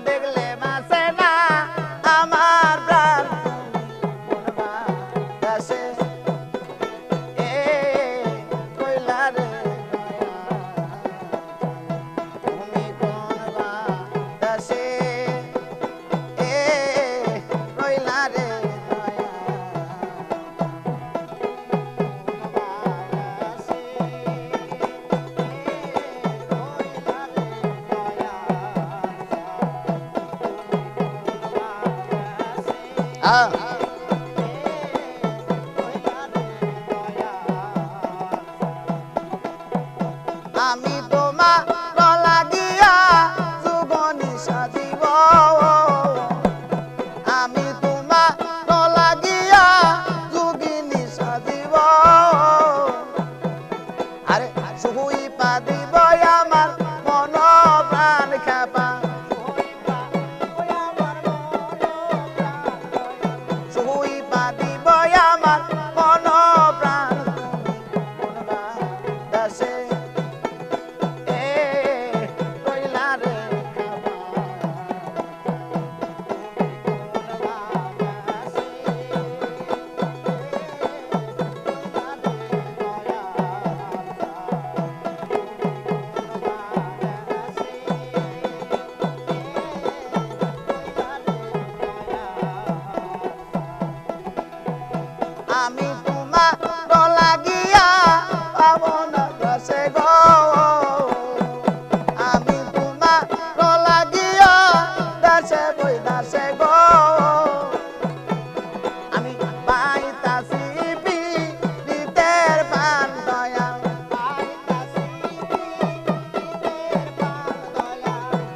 দেখলে বাঁচে না আমার প্রাণ কোন বাতাসে এ রইলা রে তুমি কোন বাতাসে এ রইলা রে আমি তোমার লাগিয়া যুগনি সাজিব আমি তোমার লাগিয়া যুগিনী সাজিব আরে শুই পা দিব আমার মন প্রাণ খেপা শুই পা দিব আমার মন প্রাণ কোন বাতাসে আমি তোমার লাগিয়া পাব না কাছে গো আমি তোমার লাগিয়া দাসে বই দাসে গো আমি পাইতাছি পীড়িতের প্রাণ দয়া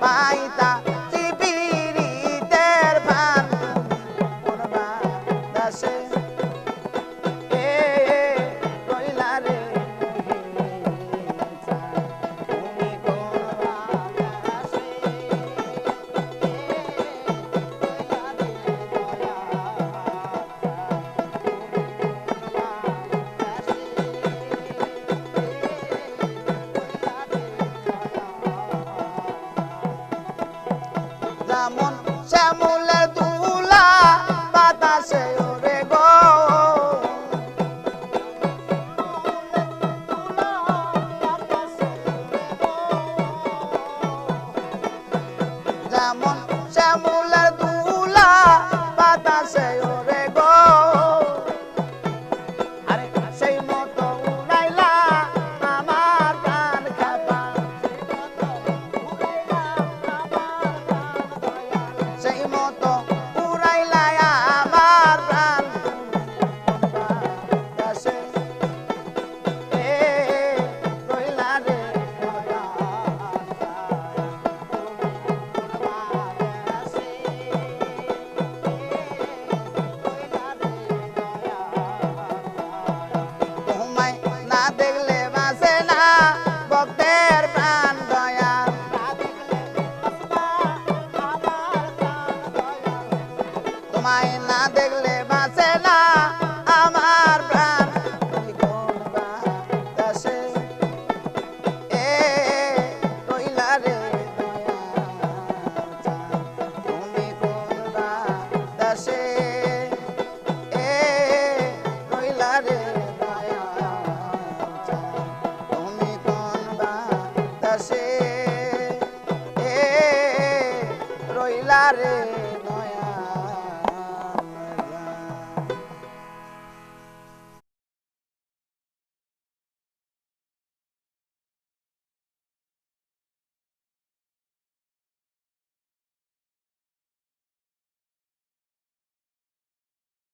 পাইতাছি পীড়িতের প্রাণ কোন বাতাসে যেমন শ্যামলের দুলা বাতাসে ওরে গো যেমন শ্যামলের দুলা বাতাসে ওরে গো আরে সেই মতো উড়াইলা আমার প্রাণ খেপা সেই মতো উড়াইলা আমার প্রাণ বাতাসে এ রইলা রে তোমায় না দেখলে বাঁচে না ভক্তের প্রাণ দয়া তোমায় না দেখলে বাঁচে না আমার প্রাণ তুমি কোন বাতাসে এ রইলা রে তুমি কোন বাতাসে এ রইলা রে তুমি কোন বাতাসে এ রইলা রে